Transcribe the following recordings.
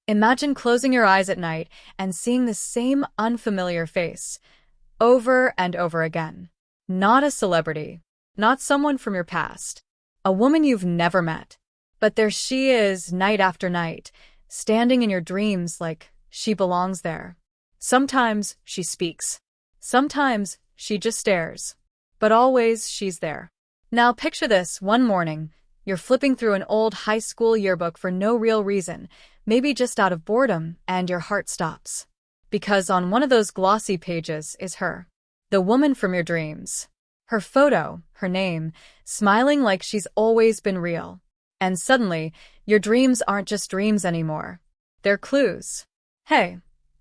Imagine closing your eyes at night and seeing the same unfamiliar face over and over again. Not a celebrity, not someone from your past, a woman you've never met. But there she is, night after night, standing in your dreams like she belongs there. Sometimes she speaks. Sometimes she just stares. But always she's there. Now picture this: one morning, you're flipping through an old high school yearbook for no real reason, maybe just out of boredom, and your heart stops. Because on one of those glossy pages is her. The woman from your dreams. Her photo, her name, smiling like she's always been real. And suddenly, your dreams aren't just dreams anymore. They're clues. Hey,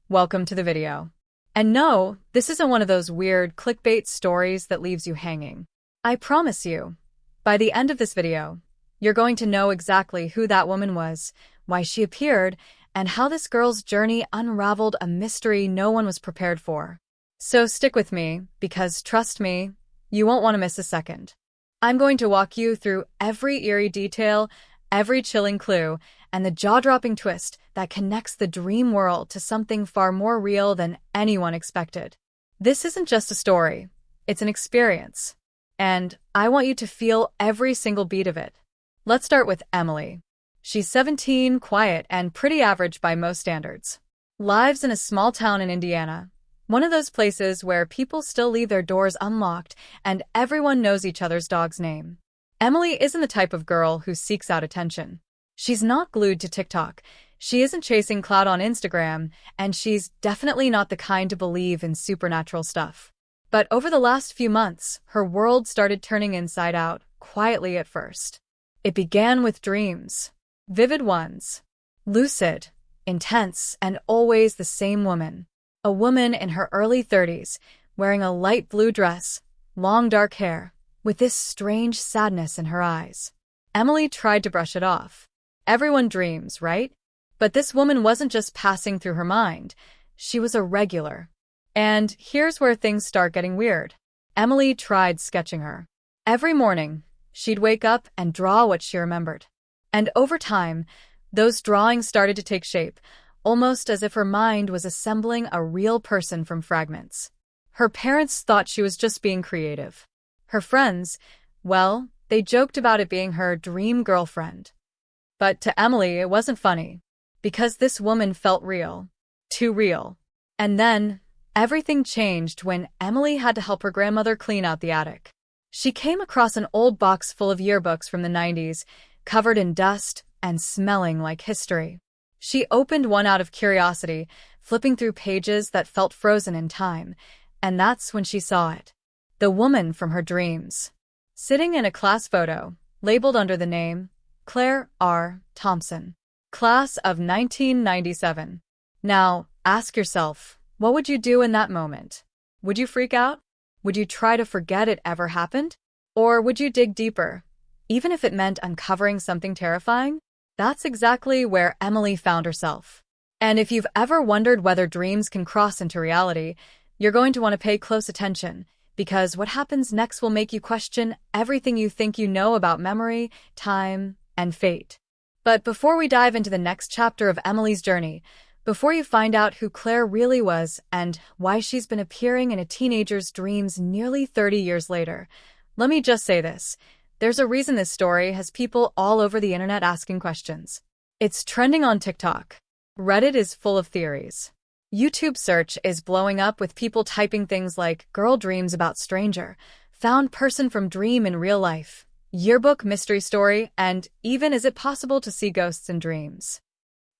welcome to the video. And no, this isn't one of those weird clickbait stories that leaves you hanging. I promise you, by the end of this video, you're going to know exactly who that woman was, why she appeared, and how this girl's journey unraveled a mystery no one was prepared for. So stick with me, because trust me, you won't want to miss a second. I'm going to walk you through every eerie detail, every chilling clue, and the jaw-dropping twist that connects the dream world to something far more real than anyone expected. This isn't just a story, it's an experience. And I want you to feel every single beat of it. Let's start with Emily. She's 17, quiet, and pretty average by most standards. Lives in a small town in Indiana, one of those places where people still leave their doors unlocked and everyone knows each other's dog's name. Emily isn't the type of girl who seeks out attention. She's not glued to TikTok, she isn't chasing clout on Instagram, and she's definitely not the kind to believe in supernatural stuff. But over the last few months, her world started turning inside out, quietly at first. It began with dreams. Vivid ones. Lucid, intense, and always the same woman. A woman in her early 30s, wearing a light blue dress, long dark hair, with this strange sadness in her eyes. Emily tried to brush it off. Everyone dreams, right? But this woman wasn't just passing through her mind. She was a regular. And here's where things start getting weird. Emily tried sketching her. Every morning, she'd wake up and draw what she remembered. And over time, those drawings started to take shape, almost as if her mind was assembling a real person from fragments. Her parents thought she was just being creative. Her friends, well, they joked about it being her dream girlfriend. But to Emily, it wasn't funny, because this woman felt real. Too real. And then, everything changed when Emily had to help her grandmother clean out the attic. She came across an old box full of yearbooks from the 90s, covered in dust and smelling like history. She opened one out of curiosity, flipping through pages that felt frozen in time, and that's when she saw it. The woman from her dreams. Sitting in a class photo, labeled under the name Claire R. Thompson. Class of 1997. Now, ask yourself, what would you do in that moment? Would you freak out? Would you try to forget it ever happened? Or would you dig deeper, even if it meant uncovering something terrifying? That's exactly where Emily found herself. And if you've ever wondered whether dreams can cross into reality, you're going to want to pay close attention, because what happens next will make you question everything you think you know about memory, time, and fate. But before we dive into the next chapter of Emily's journey, before you find out who Claire really was and why she's been appearing in a teenager's dreams nearly 30 years later, let me just say this. There's a reason this story has people all over the internet asking questions. It's trending on TikTok. Reddit is full of theories. YouTube search is blowing up with people typing things like "girl dreams about stranger," "found person from dream in real life," "yearbook mystery story," and even "is it possible to see ghosts in dreams?"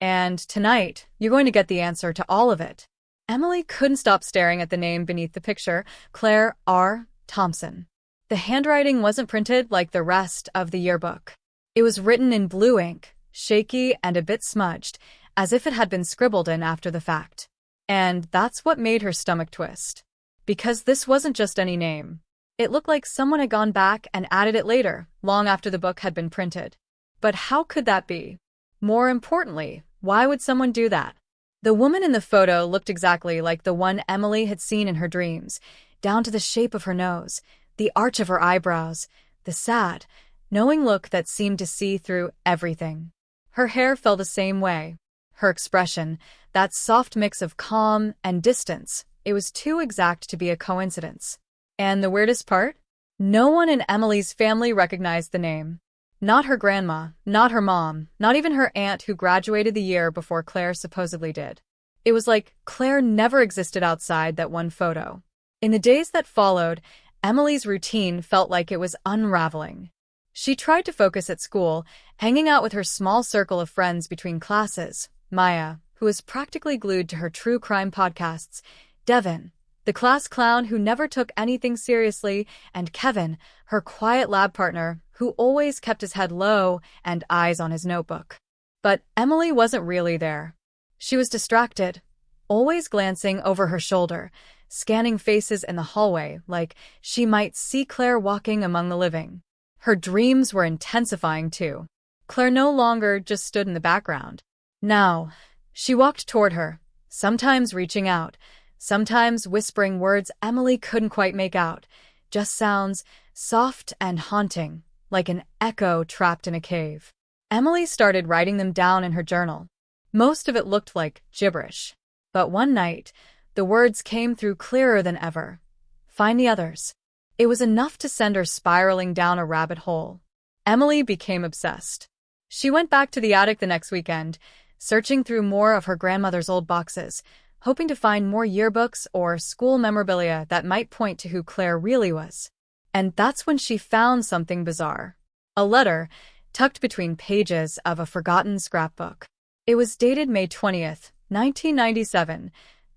And tonight, you're going to get the answer to all of it. Emily couldn't stop staring at the name beneath the picture, Claire R. Thompson. The handwriting wasn't printed like the rest of the yearbook. It was written in blue ink, shaky and a bit smudged, as if it had been scribbled in after the fact. And that's what made her stomach twist. Because this wasn't just any name. It looked like someone had gone back and added it later, long after the book had been printed. But how could that be? More importantly, why would someone do that? The woman in the photo looked exactly like the one Emily had seen in her dreams, down to the shape of her nose, the arch of her eyebrows, the sad, knowing look that seemed to see through everything. Her hair fell the same way. her expression, that soft mix of calm and distance, it was too exact to be a coincidence. And the weirdest part? No one in Emily's family recognized the name. Not her grandma, not her mom, not even her aunt who graduated the year before Claire supposedly did. It was like Claire never existed outside that one photo. In the days that followed, Emily's routine felt like it was unraveling. She tried to focus at school, hanging out with her small circle of friends between classes, Maya, who was practically glued to her true crime podcasts, Devin, the class clown who never took anything seriously, and Kevin, her quiet lab partner, who always kept his head low and eyes on his notebook. But Emily wasn't really there. She was distracted, always glancing over her shoulder, scanning faces in the hallway like she might see Claire walking among the living. Her dreams were intensifying too. Claire no longer just stood in the background. Now, she walked toward her, sometimes reaching out, sometimes whispering words Emily couldn't quite make out, just sounds soft and haunting, like an echo trapped in a cave. Emily started writing them down in her journal. Most of it looked like gibberish. But one night, the words came through clearer than ever. Find the others. It was enough to send her spiraling down a rabbit hole. Emily became obsessed. She went back to the attic the next weekend, searching through more of her grandmother's old boxes, hoping to find more yearbooks or school memorabilia that might point to who Claire really was. And that's when she found something bizarre. A letter, tucked between pages of a forgotten scrapbook. It was dated May 20th, 1997,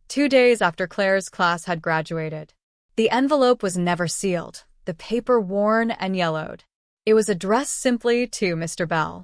2 days after Claire's class had graduated. The envelope was never sealed, the paper worn and yellowed. It was addressed simply to Mr. Bell.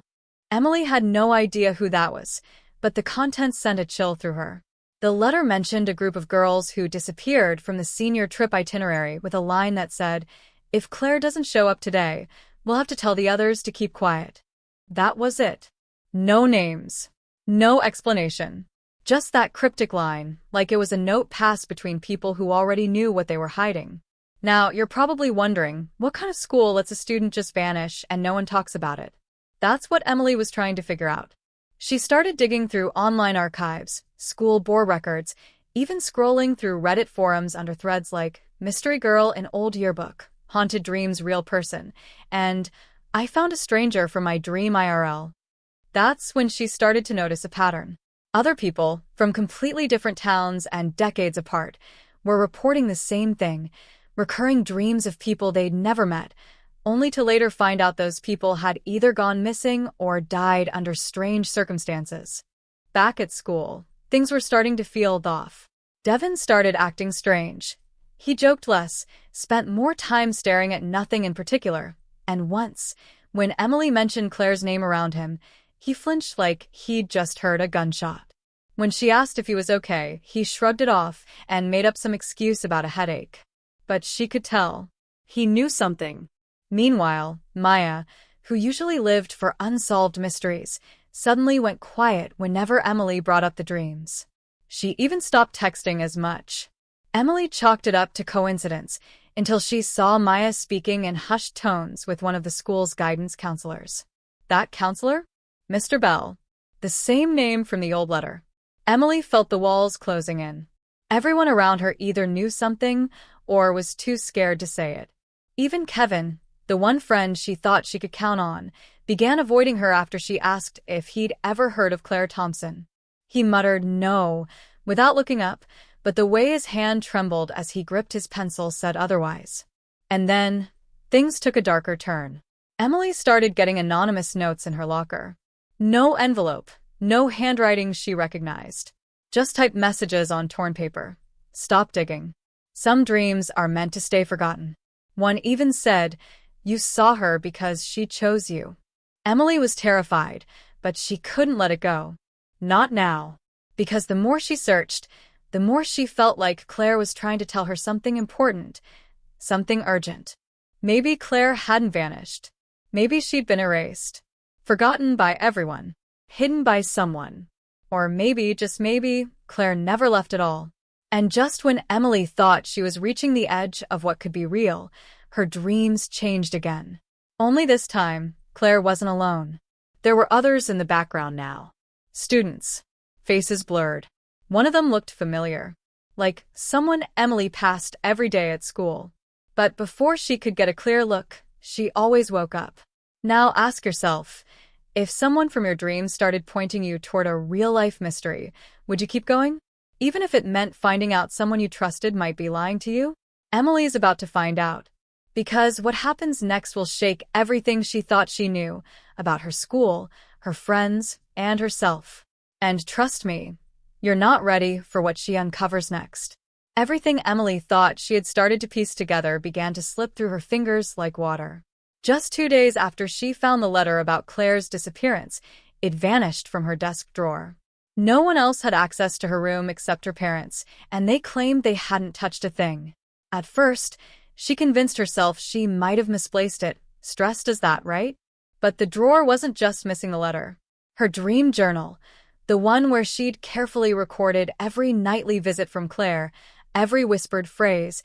Emily had no idea who that was, but the contents sent a chill through her. The letter mentioned a group of girls who disappeared from the senior trip itinerary with a line that said, "If Claire doesn't show up today, we'll have to tell the others to keep quiet." That was it. No names. No explanation. Just that cryptic line, like it was a note passed between people who already knew what they were hiding. Now, you're probably wondering, what kind of school lets a student just vanish and no one talks about it? That's what Emily was trying to figure out. She started digging through online archives, school board records, even scrolling through Reddit forums under threads like "Mystery Girl in Old Yearbook," "Haunted Dreams Real Person," and "I found a stranger from my dream IRL." That's when she started to notice a pattern. Other people, from completely different towns and decades apart, were reporting the same thing, recurring dreams of people they'd never met, only to later find out those people had either gone missing or died under strange circumstances. Back at school, things were starting to feel off. Devin started acting strange. He joked less, spent more time staring at nothing in particular, and once, when Emily mentioned Claire's name around him, he flinched like he'd just heard a gunshot. When she asked if he was okay, he shrugged it off and made up some excuse about a headache. But she could tell. He knew something. Meanwhile, Maya, who usually lived for unsolved mysteries, suddenly went quiet whenever Emily brought up the dreams. She even stopped texting as much. Emily chalked it up to coincidence until she saw Maya speaking in hushed tones with one of the school's guidance counselors. That counselor? Mr. Bell. The same name from the old letter. Emily felt the walls closing in. Everyone around her either knew something or was too scared to say it. Even Kevin, the one friend she thought she could count on, began avoiding her after she asked if he'd ever heard of Claire Thompson. He muttered no, without looking up, but the way his hand trembled as he gripped his pencil said otherwise. And then, things took a darker turn. Emily started getting anonymous notes in her locker. No envelope, no handwriting she recognized. Just typed messages on torn paper. Stop digging. Some dreams are meant to stay forgotten. One even said, "You saw her because she chose you." Emily was terrified, but she couldn't let it go. Not now. Because the more she searched, the more she felt like Claire was trying to tell her something important, something urgent. Maybe Claire hadn't vanished. Maybe she'd been erased. Forgotten by everyone. Hidden by someone. Or maybe, just maybe, Claire never left at all. And just when Emily thought she was reaching the edge of what could be real, her dreams changed again. Only this time, Claire wasn't alone. There were others in the background now. Students. faces blurred. One of them looked familiar, like someone Emily passed every day at school. But before she could get a clear look, she always woke up. Now ask yourself, if someone from your dreams started pointing you toward a real-life mystery, would you keep going? Even if it meant finding out someone you trusted might be lying to you? Emily is about to find out. Because what happens next will shake everything she thought she knew about her school, her friends, and herself. And trust me, you're not ready for what she uncovers next. Everything Emily thought she had started to piece together began to slip through her fingers like water. Just 2 days after she found the letter about Claire's disappearance, it vanished from her desk drawer. No one else had access to her room except her parents, and they claimed they hadn't touched a thing. At first, she convinced herself she might have misplaced it, stressed as that, right? But the drawer wasn't just missing the letter. Her dream journal, the one where she'd carefully recorded every nightly visit from Claire, every whispered phrase,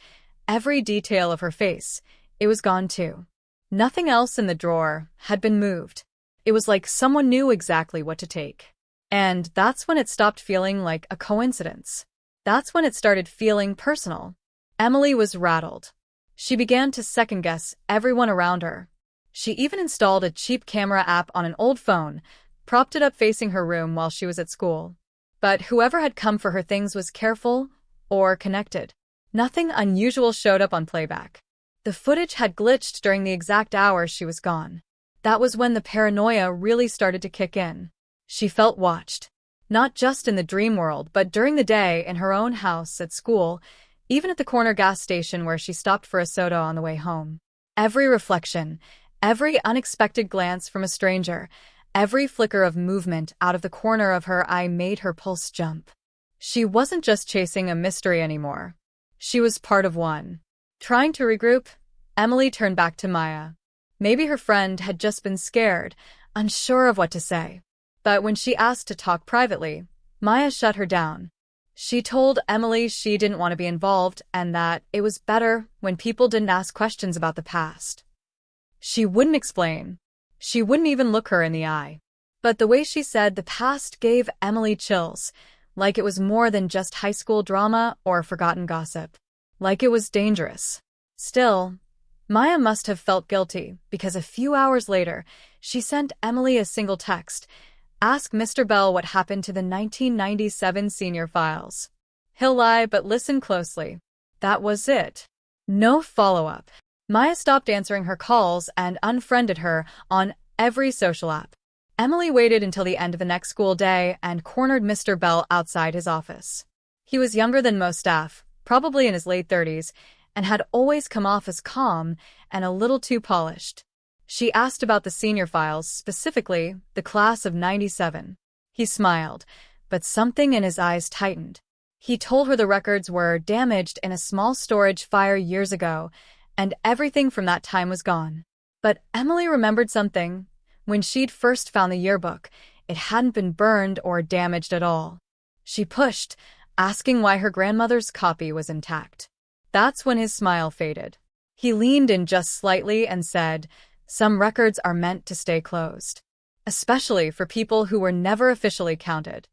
every detail of her face, it was gone too. Nothing else in the drawer had been moved. It was like someone knew exactly what to take. And that's when it stopped feeling like a coincidence. That's when it started feeling personal. Emily was rattled. She began to second-guess everyone around her. She even installed a cheap camera app on an old phone, propped it up facing her room while she was at school. But whoever had come for her things was careful or connected. Nothing unusual showed up on playback. The footage had glitched during the exact hour she was gone. That was when the paranoia really started to kick in. She felt watched. Not just in the dream world, but during the day in her own house, at school, even at the corner gas station where she stopped for a soda on the way home. Every reflection, every unexpected glance from a stranger, every flicker of movement out of the corner of her eye made her pulse jump. She wasn't just chasing a mystery anymore. She was part of one. Trying to regroup, Emily turned back to Maya. Maybe her friend had just been scared, unsure of what to say. But when she asked to talk privately, Maya shut her down. She told Emily she didn't want to be involved and that it was better when people didn't ask questions about the past. She wouldn't explain. She wouldn't even look her in the eye. But the way she said the past gave Emily chills, like it was more than just high school drama or forgotten gossip. Like it was dangerous. Still, Maya must have felt guilty because a few hours later, she sent Emily a single text. Ask Mr. Bell what happened to the 1997 senior files. He'll lie, but listen closely. That was it. No follow-up. Maya stopped answering her calls and unfriended her on every social app. Emily waited until the end of the next school day and cornered Mr. Bell outside his office. He was younger than most staff, probably in his late 30s, and had always come off as calm and a little too polished. She asked about the senior files, specifically the class of '97. He smiled, but something in his eyes tightened. He told her the records were damaged in a small storage fire years ago, and everything from that time was gone. But Emily remembered something. When she'd first found the yearbook, it hadn't been burned or damaged at all. She pushed, asking why her grandmother's copy was intact. That's when his smile faded. He leaned in just slightly and said, "Some records are meant to stay closed, especially for people who were never officially counted."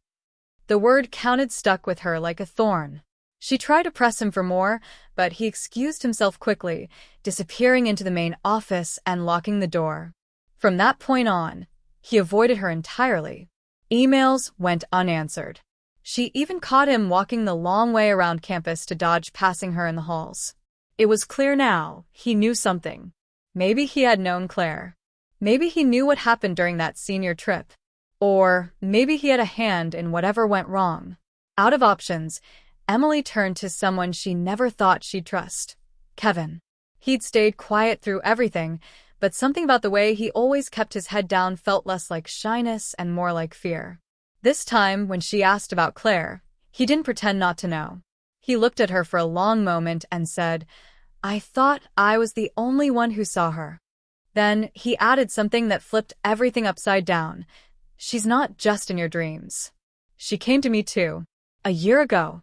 The word counted stuck with her like a thorn. She tried to press him for more, but he excused himself quickly, disappearing into the main office and locking the door. From that point on, he avoided her entirely. Emails went unanswered. She even caught him walking the long way around campus to dodge passing her in the halls. It was clear now, he knew something. Maybe he had known Claire. Maybe he knew what happened during that senior trip. Or maybe he had a hand in whatever went wrong. Out of options, Emily turned to someone she never thought she'd trust. Kevin. He'd stayed quiet through everything, but something about the way he always kept his head down felt less like shyness and more like fear. This time, when she asked about Claire, he didn't pretend not to know. He looked at her for a long moment and said, "I thought I was the only one who saw her." Then he added something that flipped everything upside down. "She's not just in your dreams. She came to me too. A year ago."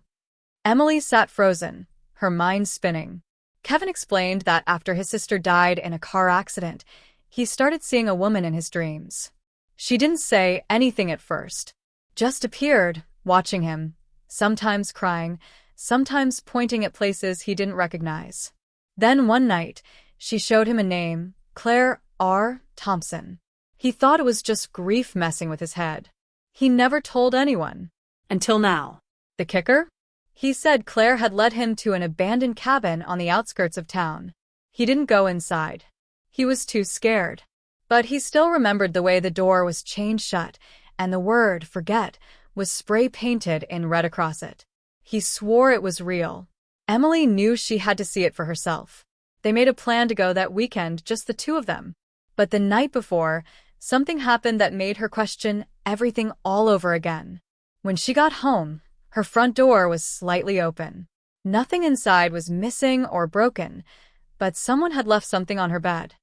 Emily sat frozen, her mind spinning. Kevin explained that after his sister died in a car accident, he started seeing a woman in his dreams. She didn't say anything at first, just appeared, watching him, sometimes crying, sometimes pointing at places he didn't recognize. Then one night, she showed him a name, Claire R. Thompson. He thought it was just grief messing with his head. He never told anyone. Until now. The kicker? He said Claire had led him to an abandoned cabin on the outskirts of town. He didn't go inside. He was too scared. But he still remembered the way the door was chained shut, and the word, forget, was spray-painted in red across it. He swore it was real. Emily knew she had to see it for herself. They made a plan to go that weekend, just the two of them. But the night before, something happened that made her question everything all over again. When she got home, her front door was slightly open. Nothing inside was missing or broken, but someone had left something on her bed.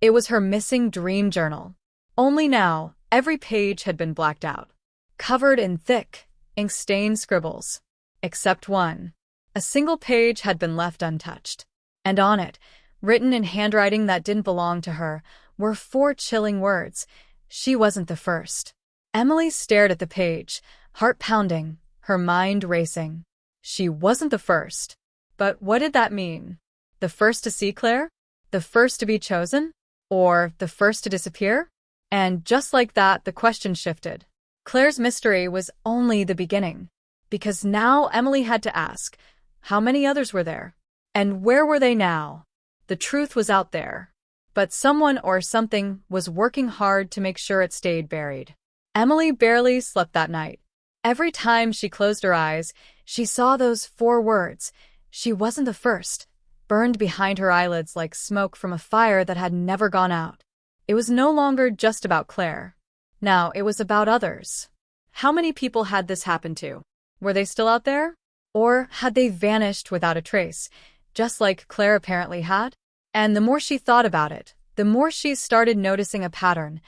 It was her missing dream journal. Only now, every page had been blacked out, covered in thick, ink-stained scribbles. Except one. A single page had been left untouched. And on it, written in handwriting that didn't belong to her, were 4 chilling words. She wasn't the first. Emily stared at the page, heart pounding, her mind racing. She wasn't the first. But what did that mean? The first to see Claire? The first to be chosen? Or the first to disappear? And just like that, the question shifted. Claire's mystery was only the beginning. Because now Emily had to ask, how many others were there? And where were they now? The truth was out there. But someone or something was working hard to make sure it stayed buried. Emily barely slept that night. Every time she closed her eyes, she saw those 4 words. She wasn't the first, burned behind her eyelids like smoke from a fire that had never gone out. It was no longer just about Claire. Now it was about others. How many people had this happen to? Were they still out there? Or had they vanished without a trace, just like Claire apparently had? And the more she thought about it, the more she started noticing a pattern,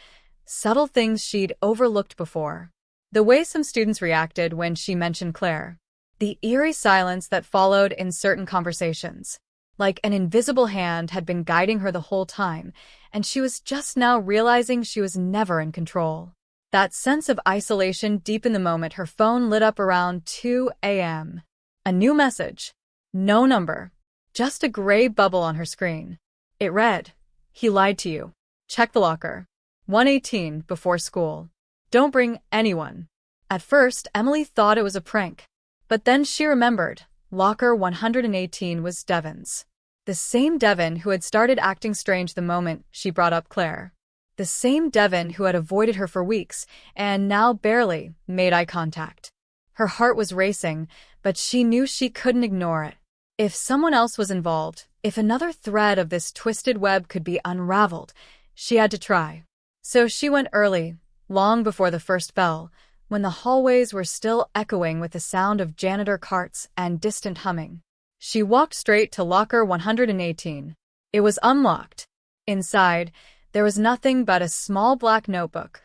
subtle things she'd overlooked before. The way some students reacted when she mentioned Claire. The eerie silence that followed in certain conversations. Like an invisible hand had been guiding her the whole time, and she was just now realizing she was never in control. That sense of isolation deep in the moment her phone lit up around 2 a.m. A new message. No number. Just a gray bubble on her screen. It read, "He lied to you. Check the locker. 1:18 before school. Don't bring anyone." At first, Emily thought it was a prank. But then she remembered, locker 118 was Devon's. The same Devon who had started acting strange the moment she brought up Claire. The same Devon who had avoided her for weeks and now barely made eye contact. Her heart was racing, but she knew she couldn't ignore it. If someone else was involved, if another thread of this twisted web could be unraveled, she had to try. So she went early, long before the first bell, when the hallways were still echoing with the sound of janitor carts and distant humming. She walked straight to locker 118. It was unlocked. Inside, there was nothing but a small black notebook.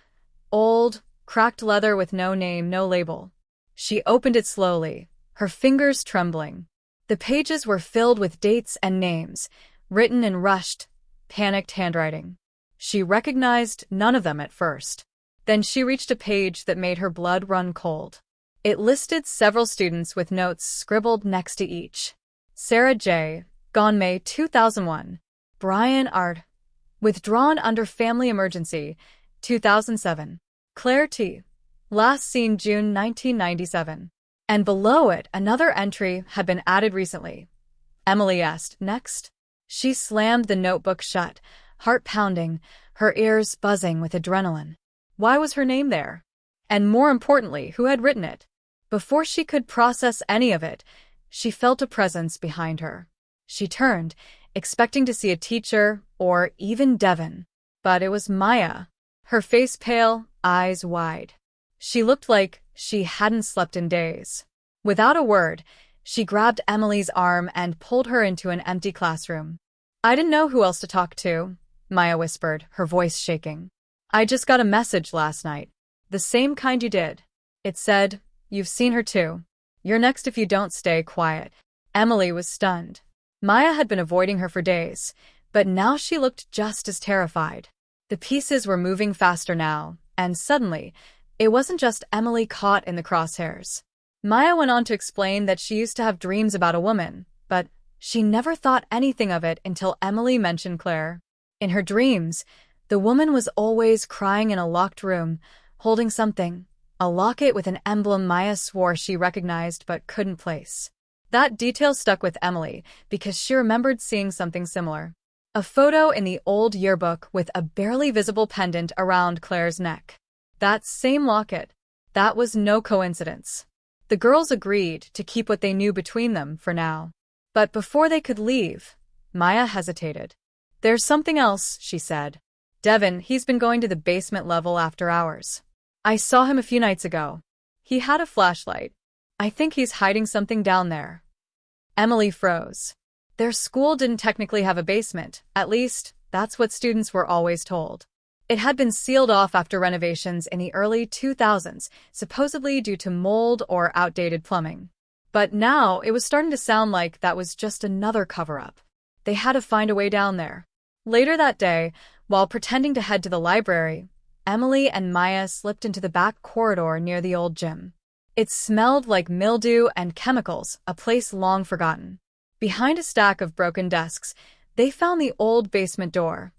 Old, cracked leather with no name, no label. She opened it slowly, her fingers trembling. The pages were filled with dates and names, written in rushed, panicked handwriting. She recognized none of them at first. Then she reached a page that made her blood run cold. It listed several students with notes scribbled next to each. Sarah J., gone May 2001. Brian Art, withdrawn under family emergency, 2007. Claire T., last seen June 1997. And below it, another entry had been added recently. Emily asked, next? She slammed the notebook shut, heart pounding, her ears buzzing with adrenaline. Why was her name there? And more importantly, who had written it? Before she could process any of it, she felt a presence behind her. She turned, expecting to see a teacher or even Devon. But it was Maya, her face pale, eyes wide. She looked like she hadn't slept in days. Without a word, she grabbed Emily's arm and pulled her into an empty classroom. "I didn't know who else to talk to," Maya whispered, her voice shaking. "I just got a message last night. The same kind you did. It said, 'You've seen her too. You're next if you don't stay quiet.'" Emily was stunned. Maya had been avoiding her for days, but now she looked just as terrified. The pieces were moving faster now, and suddenly, It wasn't just Emily caught in the crosshairs. Maya went on to explain that she used to have dreams about a woman, but she never thought anything of it until Emily mentioned Claire. In her dreams, the woman was always crying in a locked room, holding something, a locket with an emblem Maya swore she recognized but couldn't place. That detail stuck with Emily because she remembered seeing something similar. A photo in the old yearbook with a barely visible pendant around Claire's neck. That same locket. That was no coincidence. The girls agreed to keep what they knew between them for now. But before they could leave, Maya hesitated. "There's something else," she said. "Devin, he's been going to the basement level after hours. I saw him a few nights ago. He had a flashlight. I think he's hiding something down there." Emily froze. Their school didn't technically have a basement, at least, that's what students were always told. It had been sealed off after renovations in the early 2000s, supposedly due to mold or outdated plumbing. But now it was starting to sound like that was just another cover-up. They had to find a way down there. Later that day, while pretending to head to the library, Emily and Maya slipped into the back corridor near the old gym. It smelled like mildew and chemicals, a place long forgotten. Behind a stack of broken desks, they found the old basement door,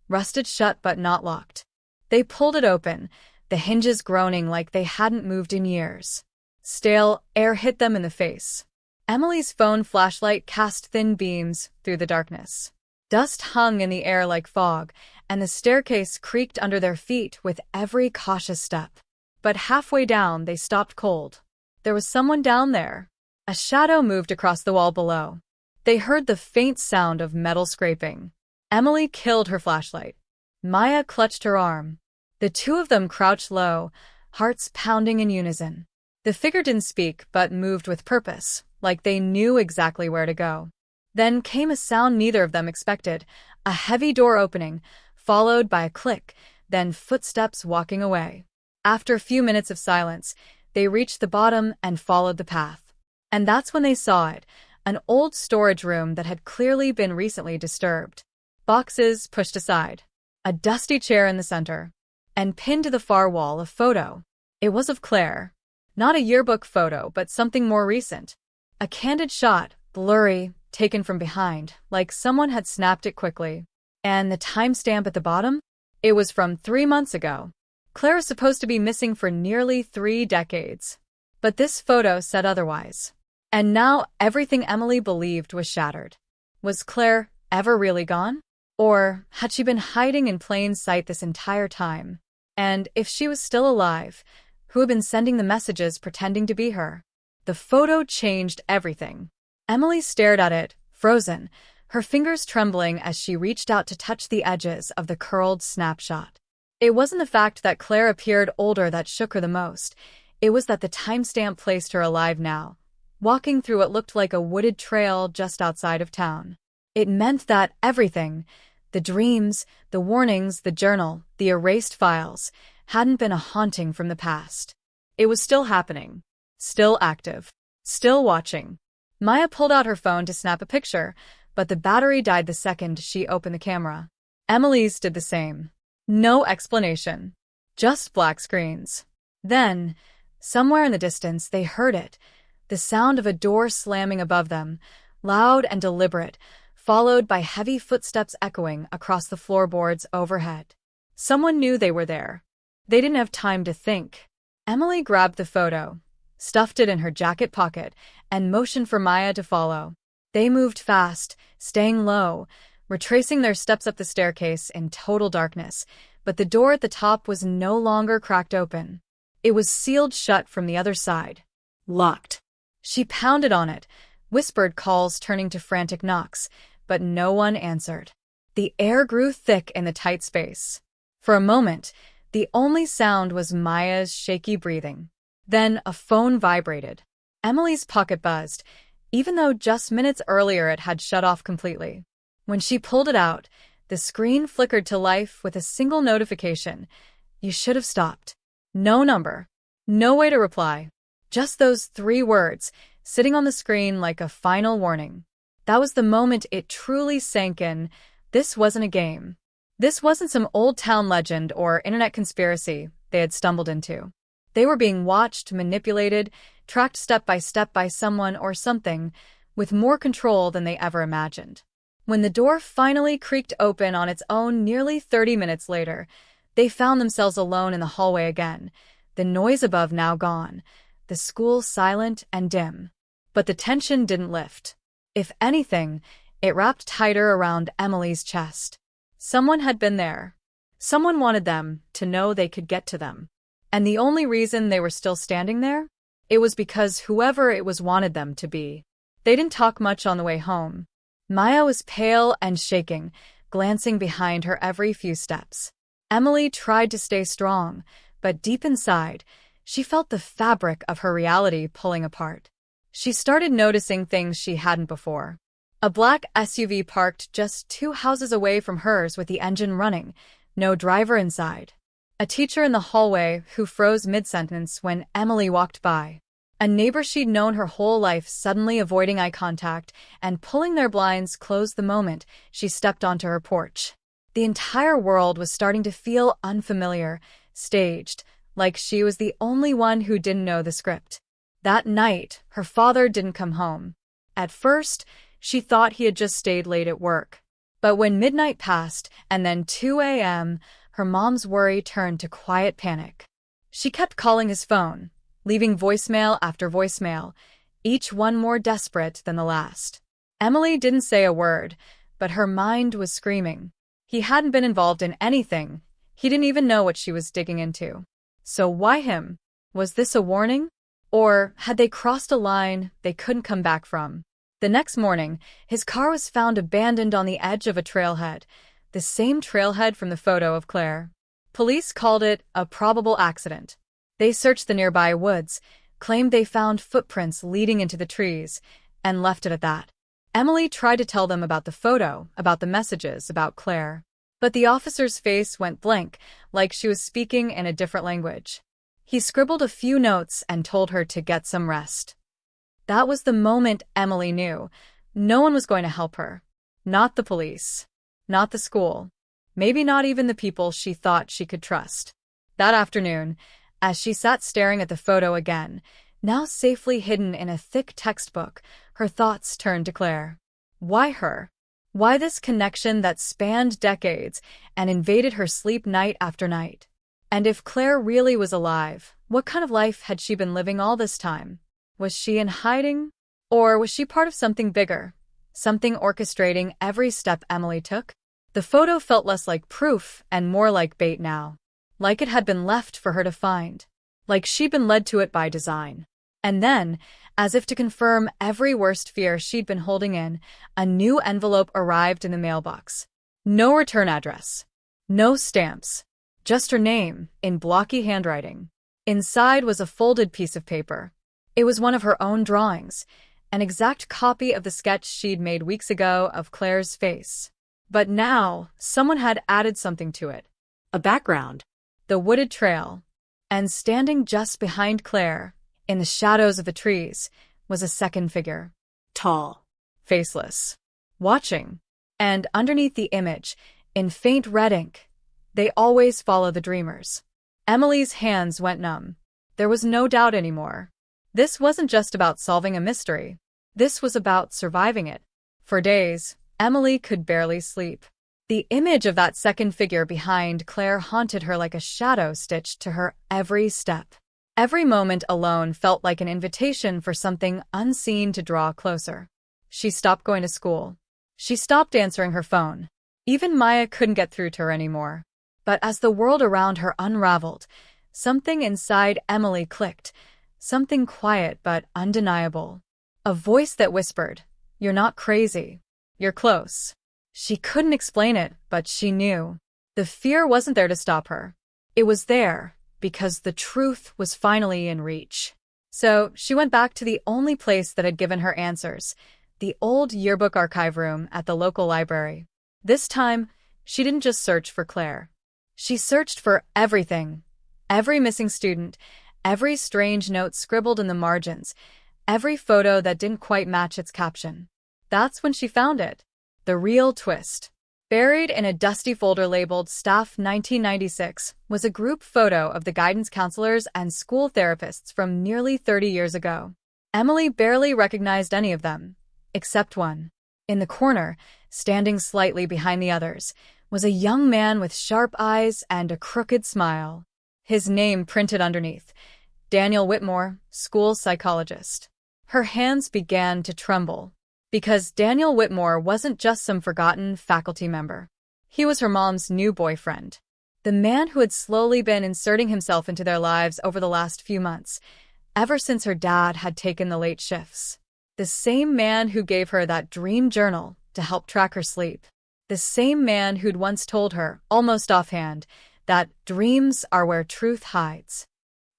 rusted shut but not locked. They pulled it open, the hinges groaning like they hadn't moved in years. Stale air hit them in the face. Emily's phone flashlight cast thin beams through the darkness. Dust hung in the air like fog, and the staircase creaked under their feet with every cautious step. But halfway down, they stopped cold. There was someone down there. A shadow moved across the wall below. They heard the faint sound of metal scraping. Emily killed her flashlight. Maya clutched her arm. The two of them crouched low, hearts pounding in unison. The figure didn't speak, but moved with purpose, like they knew exactly where to go. Then came a sound neither of them expected, a heavy door opening, followed by a click, then footsteps walking away. After a few minutes of silence, they reached the bottom and followed the path. And that's when they saw it, an old storage room that had clearly been recently disturbed. Boxes pushed aside, a dusty chair in the center, and pinned to the far wall a photo. It was of Claire. Not a yearbook photo, but something more recent. A candid shot, blurry, taken from behind, like someone had snapped it quickly. And the timestamp at the bottom? It was from 3 months ago. Claire is supposed to be missing for nearly 3 decades. But this photo said otherwise. And now everything Emily believed was shattered. Was Claire ever really gone? Or had she been hiding in plain sight this entire time? And if she was still alive, who had been sending the messages pretending to be her? The photo changed everything. Emily stared at it, frozen, her fingers trembling as she reached out to touch the edges of the curled snapshot. It wasn't the fact that Claire appeared older that shook her the most. It was that the timestamp placed her alive now, walking through what looked like a wooded trail just outside of town. It meant that everything, the dreams, the warnings, the journal, the erased files, hadn't been a haunting from the past. It was still happening, still active, still watching. Maya pulled out her phone to snap a picture, but the battery died the second she opened the camera. Emily's did the same. No explanation. Just black screens. Then, somewhere in the distance, they heard it. The sound of a door slamming above them, loud and deliberate, followed by heavy footsteps echoing across the floorboards overhead. Someone knew they were there. They didn't have time to think. Emily grabbed the photo, stuffed it in her jacket pocket, and motioned for Maya to follow. They moved fast, staying low, retracing their steps up the staircase in total darkness, but the door at the top was no longer cracked open. It was sealed shut from the other side. Locked. She pounded on it, whispered calls turning to frantic knocks, but no one answered. The air grew thick in the tight space. For a moment, the only sound was Maya's shaky breathing. Then a phone vibrated. Emily's pocket buzzed, even though just minutes earlier it had shut off completely. When she pulled it out, the screen flickered to life with a single notification. You should have stopped. No number. No way to reply. Just those 3 words, sitting on the screen like a final warning. That was the moment it truly sank in. This wasn't a game. This wasn't some old town legend or internet conspiracy they had stumbled into. They were being watched, manipulated, tracked step by step by someone or something with more control than they ever imagined. When the door finally creaked open on its own nearly 30 minutes later, they found themselves alone in the hallway again, the noise above now gone, the school silent and dim. But the tension didn't lift. If anything, it wrapped tighter around Emily's chest. Someone had been there. Someone wanted them to know they could get to them. And the only reason they were still standing there? It was because whoever it was wanted them to be. They didn't talk much on the way home. Maya was pale and shaking, glancing behind her every few steps. Emily tried to stay strong, but deep inside, she felt the fabric of her reality pulling apart. She started noticing things she hadn't before. A black SUV parked just 2 houses away from hers with the engine running, no driver inside. A teacher in the hallway who froze mid-sentence when Emily walked by. A neighbor she'd known her whole life suddenly avoiding eye contact and pulling their blinds closed the moment she stepped onto her porch. The entire world was starting to feel unfamiliar, staged, like she was the only one who didn't know the script. That night, her father didn't come home. At first, she thought he had just stayed late at work. But when midnight passed and then 2 a.m., her mom's worry turned to quiet panic. She kept calling his phone, leaving voicemail after voicemail, each one more desperate than the last. Emily didn't say a word, but her mind was screaming. He hadn't been involved in anything. He didn't even know what she was digging into. So why him? Was this a warning? Or had they crossed a line they couldn't come back from? The next morning, his car was found abandoned on the edge of a trailhead, the same trailhead from the photo of Claire. Police called it a probable accident. They searched the nearby woods, claimed they found footprints leading into the trees, and left it at that. Emily tried to tell them about the photo, about the messages, about Claire. But the officer's face went blank, like she was speaking in a different language. He scribbled a few notes and told her to get some rest. That was the moment Emily knew. No one was going to help her. Not the police. Not the school. Maybe not even the people she thought she could trust. That afternoon, as she sat staring at the photo again, now safely hidden in a thick textbook, her thoughts turned to Claire. Why her? Why this connection that spanned decades and invaded her sleep night after night? And if Claire really was alive, what kind of life had she been living all this time? Was she in hiding? Or was she part of something bigger? Something orchestrating every step Emily took? The photo felt less like proof and more like bait now. Like it had been left for her to find. Like she'd been led to it by design. And then, as if to confirm every worst fear she'd been holding in, a new envelope arrived in the mailbox. No return address. No stamps. Just her name, in blocky handwriting. Inside was a folded piece of paper. It was one of her own drawings, an exact copy of the sketch she'd made weeks ago of Claire's face. But now, someone had added something to it. A background. The wooded trail. And standing just behind Claire, in the shadows of the trees, was a second figure. Tall. Faceless. Watching. And underneath the image, in faint red ink, they always follow the dreamers. Emily's hands went numb. There was no doubt anymore. This wasn't just about solving a mystery. This was about surviving it. For days, Emily could barely sleep. The image of that second figure behind Claire haunted her like a shadow stitched to her every step. Every moment alone felt like an invitation for something unseen to draw closer. She stopped going to school. She stopped answering her phone. Even Maya couldn't get through to her anymore. But as the world around her unraveled, something inside Emily clicked. Something quiet but undeniable. A voice that whispered, "You're not crazy. You're close." She couldn't explain it, but she knew. The fear wasn't there to stop her. It was there, because the truth was finally in reach. So she went back to the only place that had given her answers, the old yearbook archive room at the local library. This time, she didn't just search for Claire. She searched for everything. Every missing student, every strange note scribbled in the margins, every photo that didn't quite match its caption. That's when she found it. The real twist. Buried in a dusty folder labeled Staff 1996 was a group photo of the guidance counselors and school therapists from nearly 30 years ago. Emily barely recognized any of them, except one. In the corner, standing slightly behind the others, was a young man with sharp eyes and a crooked smile. His name printed underneath: Daniel Whitmore, school psychologist. Her hands began to tremble. Because Daniel Whitmore wasn't just some forgotten faculty member. He was her mom's new boyfriend. The man who had slowly been inserting himself into their lives over the last few months, ever since her dad had taken the late shifts. The same man who gave her that dream journal to help track her sleep. The same man who'd once told her, almost offhand, that dreams are where truth hides.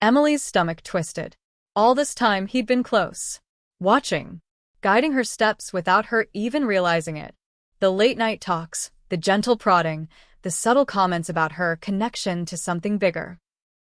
Emily's stomach twisted. All this time he'd been close, watching, guiding her steps without her even realizing it. The late-night talks, the gentle prodding, the subtle comments about her connection to something bigger.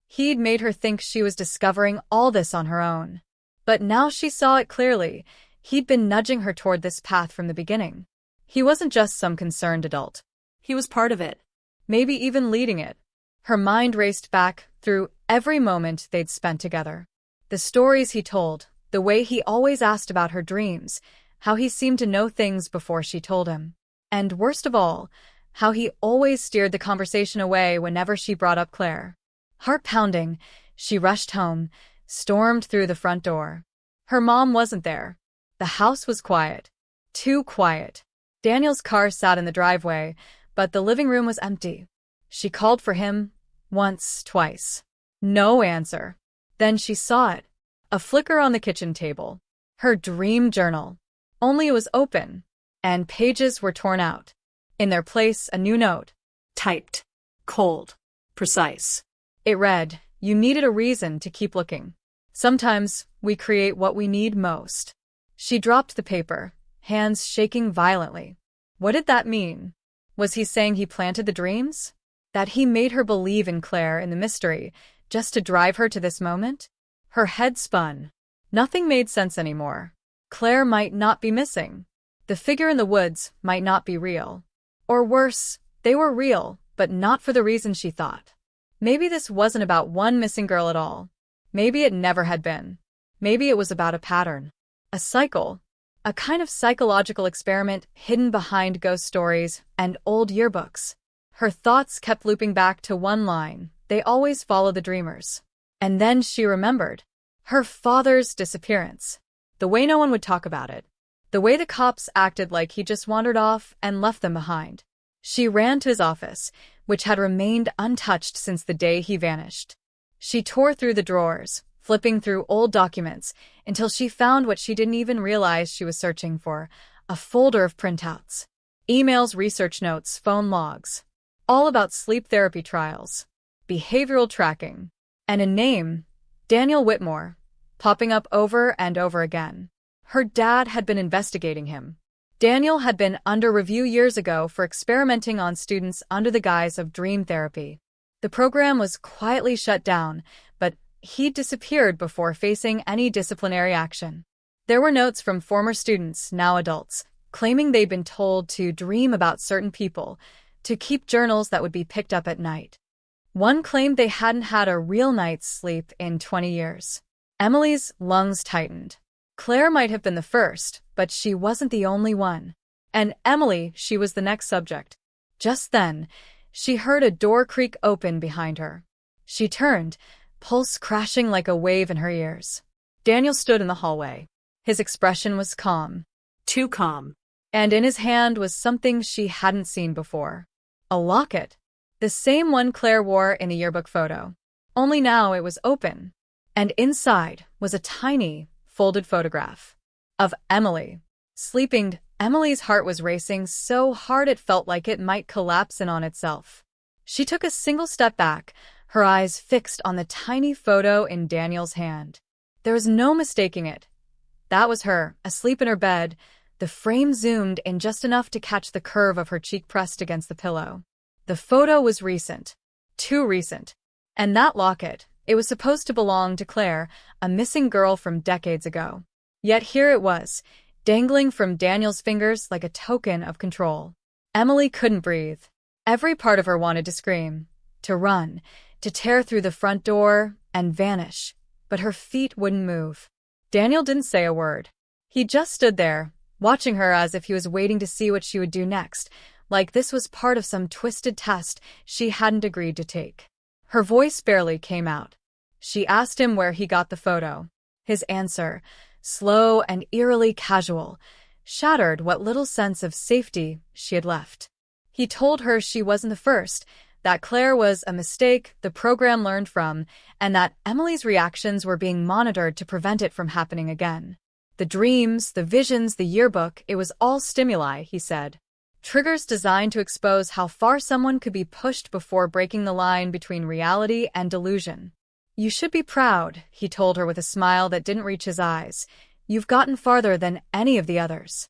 He'd made her think she was discovering all this on her own. But now she saw it clearly. He'd been nudging her toward this path from the beginning. He wasn't just some concerned adult. He was part of it. Maybe even leading it. Her mind raced back through every moment they'd spent together. The stories he told, the way he always asked about her dreams, how he seemed to know things before she told him. And worst of all, how he always steered the conversation away whenever she brought up Claire. Heart pounding, she rushed home, stormed through the front door. Her mom wasn't there. The house was quiet. Too quiet. Daniel's car sat in the driveway, but the living room was empty. She called for him, once, twice. No answer. Then she saw it. A flicker on the kitchen table. Her dream journal. Only it was open, and pages were torn out. In their place, a new note. Typed. Cold. Precise. It read, "You needed a reason to keep looking. Sometimes we create what we need most." She dropped the paper, hands shaking violently. What did that mean? Was he saying he planted the dreams? That he made her believe in Claire, in the mystery, just to drive her to this moment? Her head spun. Nothing made sense anymore. Claire might not be missing. The figure in the woods might not be real. Or worse, they were real, but not for the reason she thought. Maybe this wasn't about one missing girl at all. Maybe it never had been. Maybe it was about a pattern. A cycle. A kind of psychological experiment hidden behind ghost stories and old yearbooks. Her thoughts kept looping back to one line: they always follow the dreamers. And then she remembered. Her father's disappearance. The way no one would talk about it. The way the cops acted like he just wandered off and left them behind. She ran to his office, which had remained untouched since the day he vanished. She tore through the drawers, flipping through old documents, until she found what she didn't even realize she was searching for: a folder of printouts. Emails, research notes, phone logs. All about sleep therapy trials. Behavioral tracking. And a name, Daniel Whitmore, popping up over and over again. Her dad had been investigating him. Daniel had been under review years ago for experimenting on students under the guise of dream therapy. The program was quietly shut down, but he'd disappeared before facing any disciplinary action. There were notes from former students, now adults, claiming they'd been told to dream about certain people, to keep journals that would be picked up at night. One claimed they hadn't had a real night's sleep in 20 years. Emily's lungs tightened. Claire might have been the first, but she wasn't the only one. And Emily, she was the next subject. Just then, she heard a door creak open behind her. She turned, pulse crashing like a wave in her ears. Daniel stood in the hallway. His expression was calm. Too calm. And in his hand was something she hadn't seen before. A locket. The same one Claire wore in the yearbook photo. Only now it was open. And inside was a tiny, folded photograph of Emily. Sleeping, Emily's heart was racing so hard it felt like it might collapse in on itself. She took a single step back, her eyes fixed on the tiny photo in Daniel's hand. There was no mistaking it. That was her, asleep in her bed. The frame zoomed in just enough to catch the curve of her cheek pressed against the pillow. The photo was recent. Too recent. And that locket, it was supposed to belong to Claire, a missing girl from decades ago. Yet here it was, dangling from Daniel's fingers like a token of control. Emily couldn't breathe. Every part of her wanted to scream, to run, to tear through the front door and vanish, but her feet wouldn't move. Daniel didn't say a word. He just stood there, watching her as if he was waiting to see what she would do next, like this was part of some twisted test she hadn't agreed to take. Her voice barely came out. She asked him where he got the photo. His answer, slow and eerily casual, shattered what little sense of safety she had left. He told her she wasn't the first, that Claire was a mistake the program learned from, and that Emily's reactions were being monitored to prevent it from happening again. The dreams, the visions, the yearbook, it was all stimuli, he said. Triggers designed to expose how far someone could be pushed before breaking the line between reality and delusion. You should be proud, he told her with a smile that didn't reach his eyes. You've gotten farther than any of the others.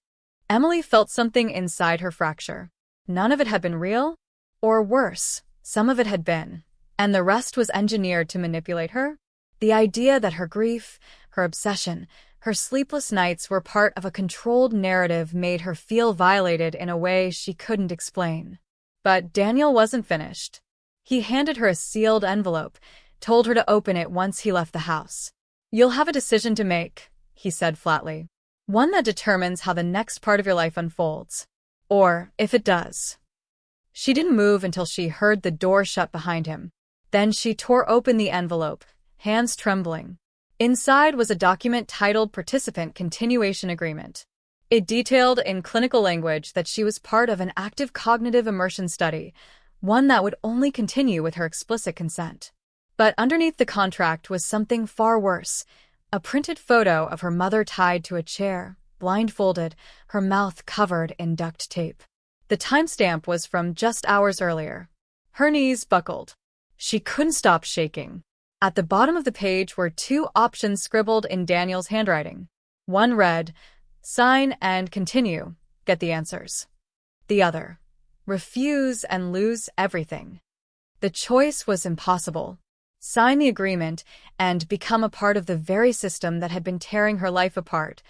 Emily felt something inside her fracture. None of it had been real, or worse, some of it had been, and the rest was engineered to manipulate her. The idea that her grief, her obsession, her sleepless nights were part of a controlled narrative made her feel violated in a way she couldn't explain. But Daniel wasn't finished. He handed her a sealed envelope, told her to open it once he left the house. You'll have a decision to make, he said flatly. One that determines how the next part of your life unfolds. Or, if it does. She didn't move until she heard the door shut behind him. Then she tore open the envelope, hands trembling. Inside was a document titled Participant Continuation Agreement. It detailed in clinical language that she was part of an active cognitive immersion study, one that would only continue with her explicit consent. But underneath the contract was something far worse, a printed photo of her mother tied to a chair, blindfolded, her mouth covered in duct tape. The timestamp was from just hours earlier. Her knees buckled. She couldn't stop shaking. At the bottom of the page were two options scribbled in Daniel's handwriting. One read, sign and continue, get the answers. The other, refuse and lose everything. The choice was impossible. Sign the agreement and become a part of the very system that had been tearing her life apart,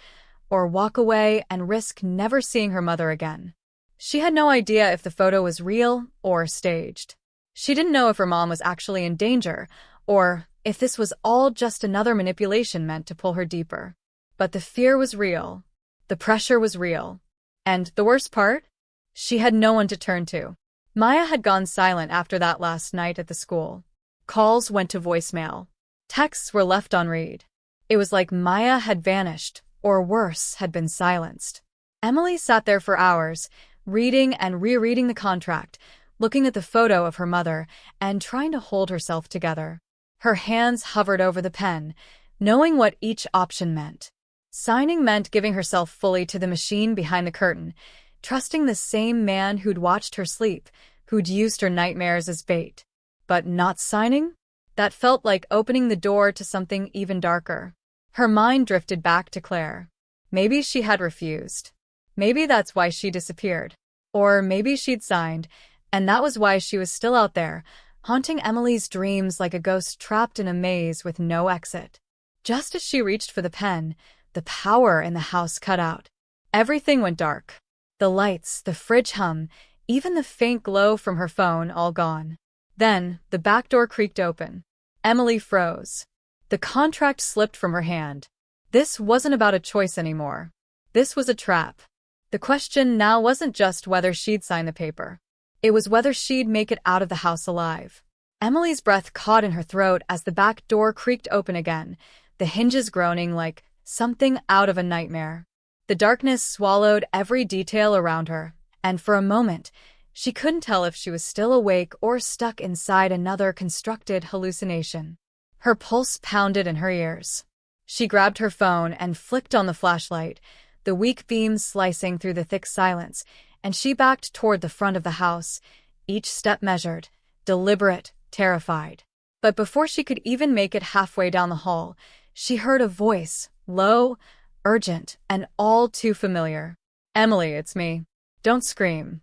or walk away and risk never seeing her mother again. She had no idea if the photo was real or staged. She didn't know if her mom was actually in danger, or if this was all just another manipulation meant to pull her deeper. But the fear was real. The pressure was real. And the worst part? She had no one to turn to. Maya had gone silent after that last night at the school. Calls went to voicemail. Texts were left on read. It was like Maya had vanished, or worse, had been silenced. Emily sat there for hours, reading and rereading the contract, looking at the photo of her mother, and trying to hold herself together. Her hands hovered over the pen, knowing what each option meant. Signing meant giving herself fully to the machine behind the curtain, trusting the same man who'd watched her sleep, who'd used her nightmares as bait. But not signing? That felt like opening the door to something even darker. Her mind drifted back to Claire. Maybe she had refused. Maybe that's why she disappeared. Or maybe she'd signed, and that was why she was still out there, haunting Emily's dreams like a ghost trapped in a maze with no exit. Just as she reached for the pen, the power in the house cut out. Everything went dark. The lights, the fridge hum, even the faint glow from her phone all gone. Then, the back door creaked open. Emily froze. The contract slipped from her hand. This wasn't about a choice anymore. This was a trap. The question now wasn't just whether she'd sign the paper. It was whether she'd make it out of the house alive. Emily's breath caught in her throat as the back door creaked open again, the hinges groaning like something out of a nightmare. The darkness swallowed every detail around her, and for a moment, she couldn't tell if she was still awake or stuck inside another constructed hallucination. Her pulse pounded in her ears. She grabbed her phone and flicked on the flashlight, the weak beam slicing through the thick silence, and she backed toward the front of the house, each step measured, deliberate, terrified. But before she could even make it halfway down the hall, she heard a voice, low, urgent, and all too familiar. "Emily, it's me. Don't scream."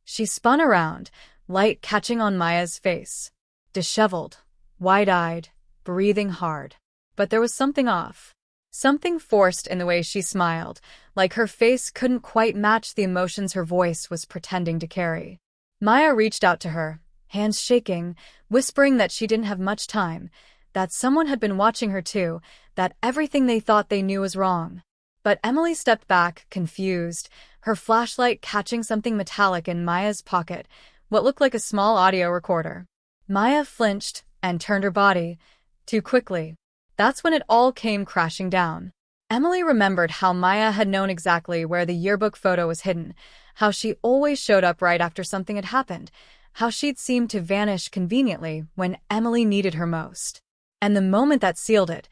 She spun around, light catching on Maya's face. Disheveled, wide-eyed, breathing hard. But there was something off. Something forced in the way she smiled, like her face couldn't quite match the emotions her voice was pretending to carry. Maya reached out to her, hands shaking, whispering that she didn't have much time, that someone had been watching her too, that everything they thought they knew was wrong. But Emily stepped back, confused, her flashlight catching something metallic in Maya's pocket, what looked like a small audio recorder. Maya flinched and turned her body, too quickly. That's when it all came crashing down. Emily remembered how Maya had known exactly where the yearbook photo was hidden, how she always showed up right after something had happened, how she'd seemed to vanish conveniently when Emily needed her most. And the moment that sealed it,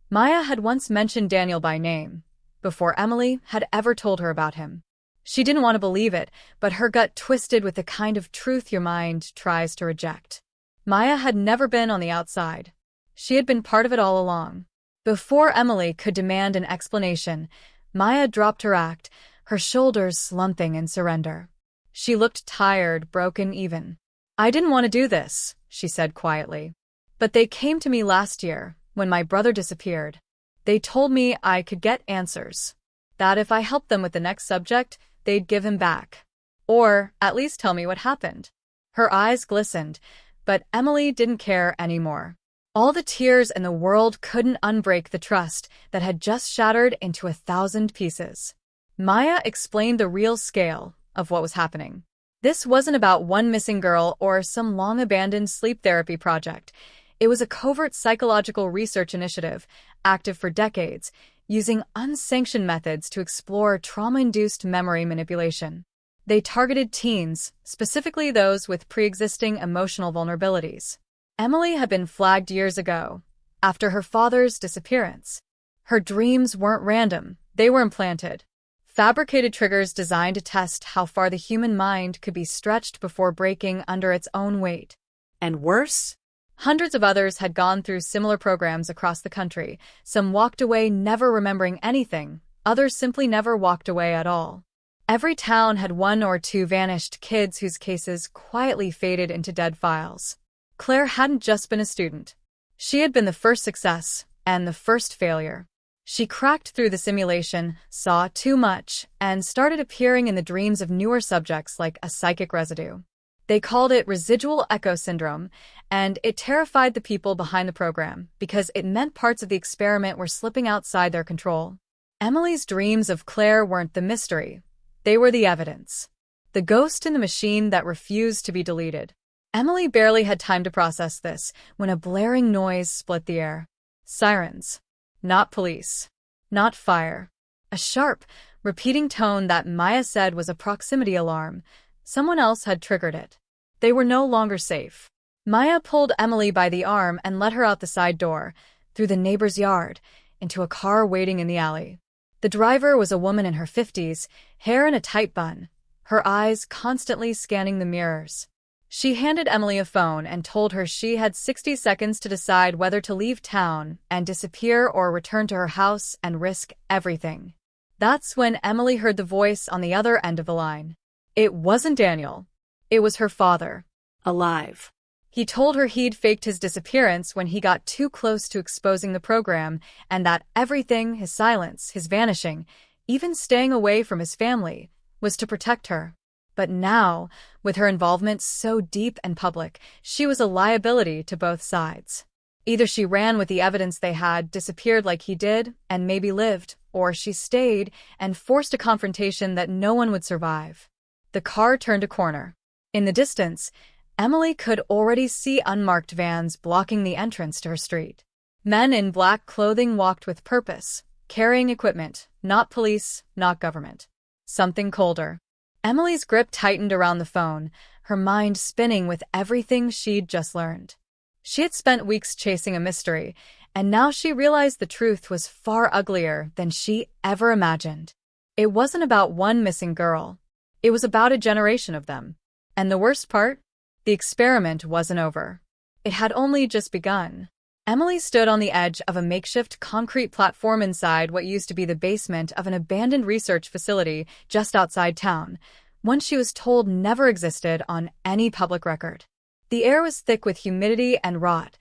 Maya had once mentioned Daniel by name, before Emily had ever told her about him. She didn't want to believe it, but her gut twisted with the kind of truth your mind tries to reject. Maya had never been on the outside. She had been part of it all along. Before Emily could demand an explanation, Maya dropped her act, her shoulders slumping in surrender. She looked tired, broken even. "I didn't want to do this," she said quietly. "But they came to me last year, when my brother disappeared. They told me I could get answers. That if I helped them with the next subject, they'd give him back. Or at least tell me what happened." Her eyes glistened, but Emily didn't care anymore. All the tears in the world couldn't unbreak the trust that had just shattered into 1,000 pieces. Maya explained the real scale of what was happening. This wasn't about one missing girl or some long-abandoned sleep therapy project. It was a covert psychological research initiative, active for decades, using unsanctioned methods to explore trauma-induced memory manipulation. They targeted teens, specifically those with pre-existing emotional vulnerabilities. Emily had been flagged years ago, after her father's disappearance. Her dreams weren't random, they were implanted. Fabricated triggers designed to test how far the human mind could be stretched before breaking under its own weight. And worse? Hundreds of others had gone through similar programs across the country. Some walked away never remembering anything, others simply never walked away at all. Every town had one or two vanished kids whose cases quietly faded into dead files. Claire hadn't just been a student. She had been the first success and the first failure. She cracked through the simulation, saw too much, and started appearing in the dreams of newer subjects like a psychic residue. They called it residual echo syndrome, and it terrified the people behind the program because it meant parts of the experiment were slipping outside their control. Emily's dreams of Claire weren't the mystery. They were the evidence. The ghost in the machine that refused to be deleted. Emily barely had time to process this when a blaring noise split the air. Sirens. Not police. Not fire. A sharp, repeating tone that Maya said was a proximity alarm. Someone else had triggered it. They were no longer safe. Maya pulled Emily by the arm and led her out the side door, through the neighbor's yard, into a car waiting in the alley. The driver was a woman in her 50s, hair in a tight bun, her eyes constantly scanning the mirrors. She handed Emily a phone and told her she had 60 seconds to decide whether to leave town and disappear or return to her house and risk everything. That's when Emily heard the voice on the other end of the line. It wasn't Daniel. It was her father. Alive. He told her he'd faked his disappearance when he got too close to exposing the program, and that everything, his silence, his vanishing, even staying away from his family, was to protect her. But now, with her involvement so deep and public, she was a liability to both sides. Either she ran with the evidence they had, disappeared like he did, and maybe lived, or she stayed and forced a confrontation that no one would survive. The car turned a corner. In the distance, Emily could already see unmarked vans blocking the entrance to her street. Men in black clothing walked with purpose, carrying equipment, not police, not government. Something colder. Emily's grip tightened around the phone, her mind spinning with everything she'd just learned. She had spent weeks chasing a mystery, and now she realized the truth was far uglier than she ever imagined. It wasn't about one missing girl. It was about a generation of them. And the worst part? The experiment wasn't over. It had only just begun. Emily stood on the edge of a makeshift concrete platform inside what used to be the basement of an abandoned research facility just outside town, one she was told never existed on any public record. The air was thick with humidity and rot,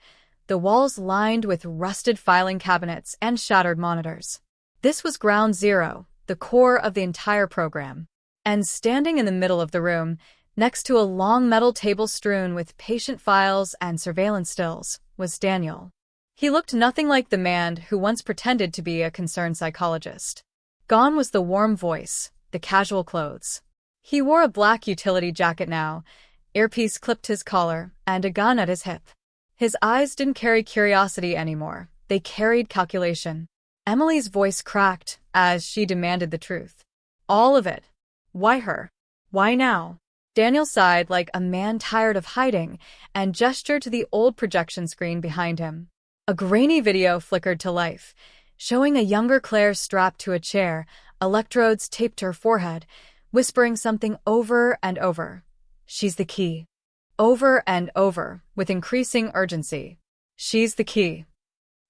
the walls lined with rusted filing cabinets and shattered monitors. This was ground zero, the core of the entire program. And standing in the middle of the room, next to a long metal table strewn with patient files and surveillance stills, was Daniel. He looked nothing like the man who once pretended to be a concerned psychologist. Gone was the warm voice, the casual clothes. He wore a black utility jacket now, earpiece clipped his collar, and a gun at his hip. His eyes didn't carry curiosity anymore, they carried calculation. Emily's voice cracked as she demanded the truth. All of it. Why her? Why now? Daniel sighed like a man tired of hiding and gestured to the old projection screen behind him. A grainy video flickered to life, showing a younger Claire strapped to a chair, electrodes taped to her forehead, whispering something over and over. She's the key. Over and over, with increasing urgency. She's the key.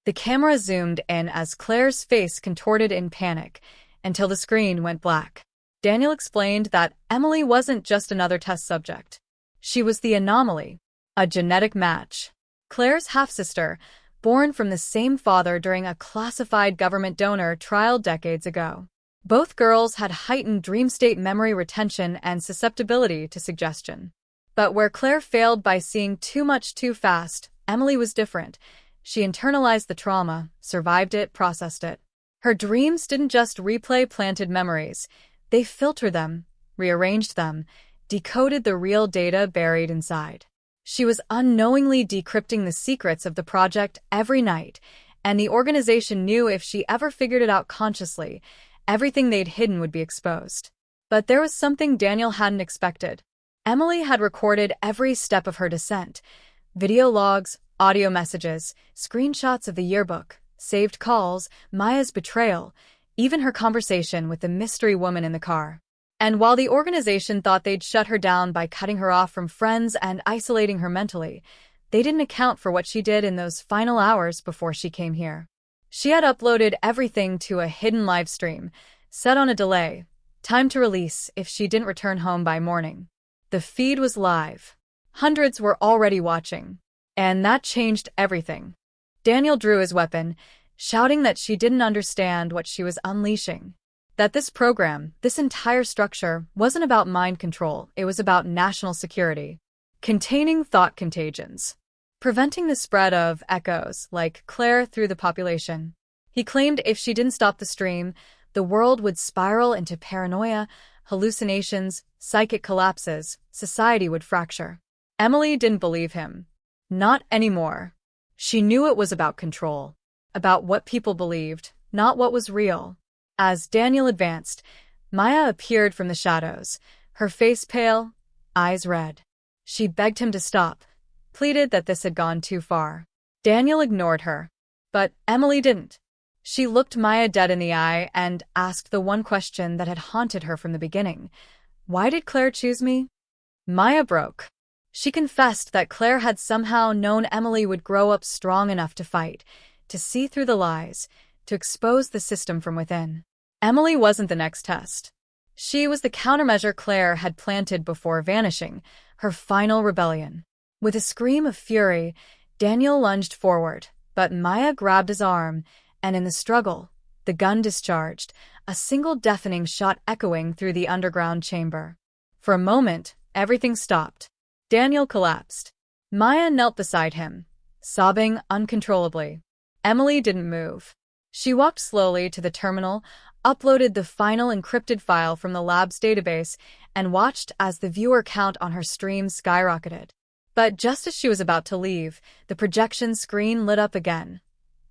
The camera zoomed in as Claire's face contorted in panic, until the screen went black. Daniel explained that Emily wasn't just another test subject. She was the anomaly, a genetic match. Claire's half-sister, born from the same father during a classified government donor trial decades ago. Both girls had heightened dream state memory retention and susceptibility to suggestion. But where Claire failed by seeing too much too fast, Emily was different. She internalized the trauma, survived it, processed it. Her dreams didn't just replay planted memories. They filtered them, rearranged them, decoded the real data buried inside. She was unknowingly decrypting the secrets of the project every night, and the organization knew if she ever figured it out consciously, everything they'd hidden would be exposed. But there was something Daniel hadn't expected. Emily had recorded every step of her descent. Video logs, audio messages, screenshots of the yearbook, saved calls, Maya's betrayal, even her conversation with the mystery woman in the car. And while the organization thought they'd shut her down by cutting her off from friends and isolating her mentally, they didn't account for what she did in those final hours before she came here. She had uploaded everything to a hidden live stream, set on a delay, time to release if she didn't return home by morning. The feed was live. Hundreds were already watching. And that changed everything. Daniel drew his weapon, shouting that she didn't understand what she was unleashing. That this program, this entire structure, wasn't about mind control, it was about national security. Containing thought contagions. Preventing the spread of echoes like Claire through the population. He claimed if she didn't stop the stream, the world would spiral into paranoia, hallucinations, psychic collapses, society would fracture. Emily didn't believe him. Not anymore. She knew it was about control. About what people believed, not what was real. As Daniel advanced, Maya appeared from the shadows, her face pale, eyes red. She begged him to stop, pleaded that this had gone too far. Daniel ignored her. But Emily didn't. She looked Maya dead in the eye and asked the one question that had haunted her from the beginning. Why did Claire choose me? Maya broke. She confessed that Claire had somehow known Emily would grow up strong enough to fight, to see through the lies, to expose the system from within. Emily wasn't the next test. She was the countermeasure Claire had planted before vanishing, her final rebellion. With a scream of fury, Daniel lunged forward, but Maya grabbed his arm, and in the struggle, the gun discharged, a single deafening shot echoing through the underground chamber. For a moment, everything stopped. Daniel collapsed. Maya knelt beside him, sobbing uncontrollably. Emily didn't move. She walked slowly to the terminal, uploaded the final encrypted file from the lab's database, and watched as the viewer count on her stream skyrocketed. But just as she was about to leave, the projection screen lit up again.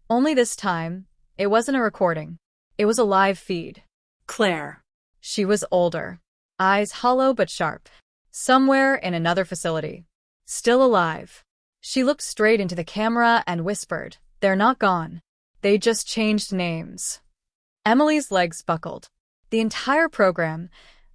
Only this time, it wasn't a recording. It was a live feed. Claire. She was older. Eyes hollow but sharp. Somewhere in another facility. Still alive. She looked straight into the camera and whispered, "They're not gone. They just changed names." Emily's legs buckled. The entire program,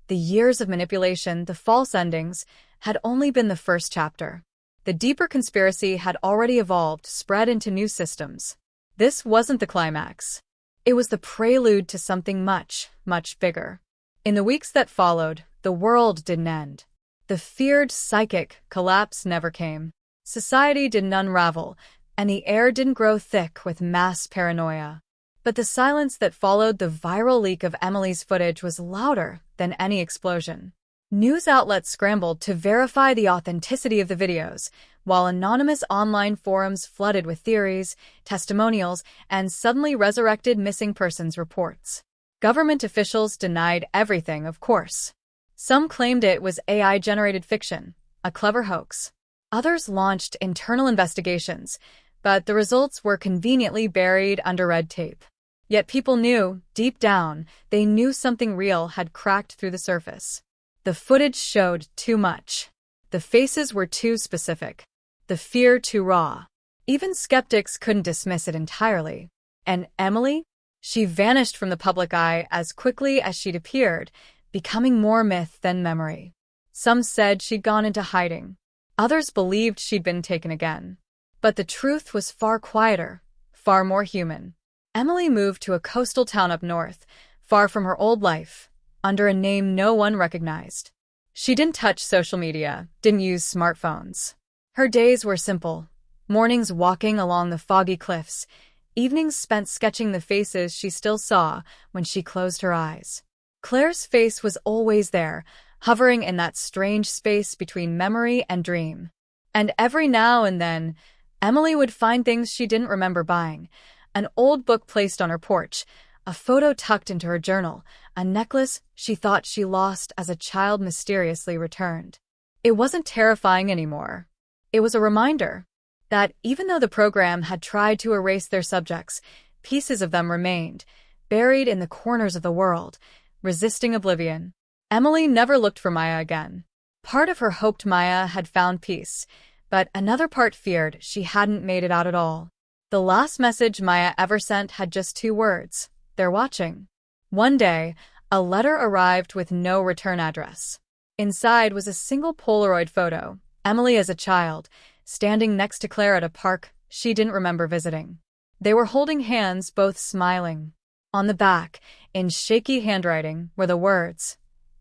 the years of manipulation, the false endings, had only been the first chapter. The deeper conspiracy had already evolved, spread into new systems. This wasn't the climax. It was the prelude to something much, much bigger. In the weeks that followed, the world didn't end. The feared psychic collapse never came. Society didn't unravel, and the air didn't grow thick with mass paranoia. But the silence that followed the viral leak of Emily's footage was louder than any explosion. News outlets scrambled to verify the authenticity of the videos, while anonymous online forums flooded with theories, testimonials, and suddenly resurrected missing persons reports. Government officials denied everything, of course. Some claimed it was AI-generated fiction, a clever hoax. Others launched internal investigations, but the results were conveniently buried under red tape. Yet people knew, deep down, they knew something real had cracked through the surface. The footage showed too much. The faces were too specific. The fear too raw. Even skeptics couldn't dismiss it entirely. And Emily? She vanished from the public eye as quickly as she'd appeared, becoming more myth than memory. Some said she'd gone into hiding. Others believed she'd been taken again. But the truth was far quieter, far more human. Emily moved to a coastal town up north, far from her old life, under a name no one recognized. She didn't touch social media, didn't use smartphones. Her days were simple. Mornings walking along the foggy cliffs, evenings spent sketching the faces she still saw when she closed her eyes. Claire's face was always there, hovering in that strange space between memory and dream. And every now and then, Emily would find things she didn't remember buying. An old book placed on her porch, a photo tucked into her journal, a necklace she thought she lost as a child mysteriously returned. It wasn't terrifying anymore. It was a reminder that even though the program had tried to erase their subjects, pieces of them remained, buried in the corners of the world, resisting oblivion. Emily never looked for Maya again. Part of her hoped Maya had found peace, but another part feared she hadn't made it out at all. The last message Maya ever sent had just 2 words: "They're watching." One day, a letter arrived with no return address. Inside was a single Polaroid photo, Emily as a child, standing next to Claire at a park she didn't remember visiting. They were holding hands, both smiling. On the back, in shaky handwriting, were the words,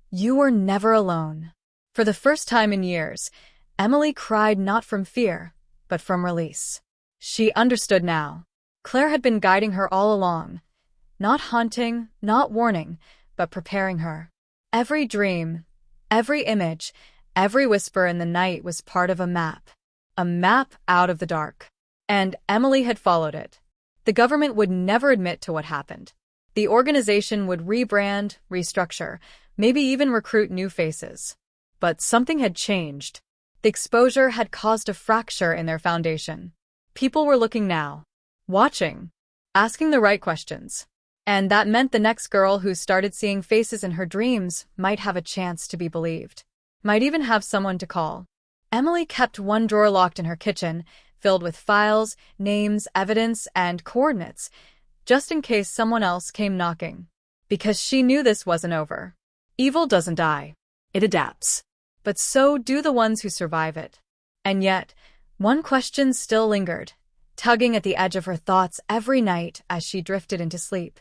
"You were never alone." For the first time in years, Emily cried not from fear, but from release. She understood now. Claire had been guiding her all along, not haunting, not warning, but preparing her. Every dream, every image, every whisper in the night was part of a map out of the dark. And Emily had followed it. The government would never admit to what happened. The organization would rebrand, restructure, maybe even recruit new faces. But something had changed. The exposure had caused a fracture in their foundation. People were looking now, watching, asking the right questions. And that meant the next girl who started seeing faces in her dreams might have a chance to be believed, might even have someone to call. Emily kept one drawer locked in her kitchen, filled with files, names, evidence, and coordinates, just in case someone else came knocking. Because she knew this wasn't over. Evil doesn't die. It adapts. But so do the ones who survive it. And yet, one question still lingered, tugging at the edge of her thoughts every night as she drifted into sleep.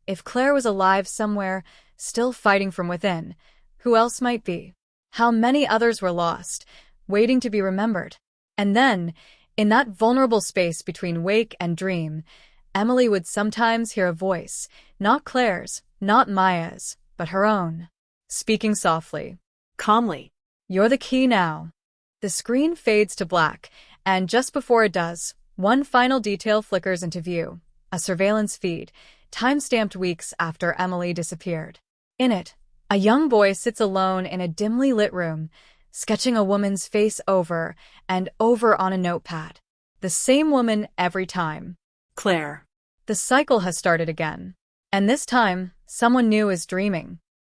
If Claire was alive somewhere, still fighting from within, who else might be? How many others were lost, waiting to be remembered? And then, in that vulnerable space between wake and dream, Emily would sometimes hear a voice, not Claire's, not Maya's, but her own, speaking softly, calmly. "You're the key now." The screen fades to black, and just before it does, one final detail flickers into view, a surveillance feed, time-stamped weeks after Emily disappeared. In it, a young boy sits alone in a dimly lit room, sketching a woman's face over and over on a notepad. The same woman every time. Claire. The cycle has started again. And this time, someone new is dreaming.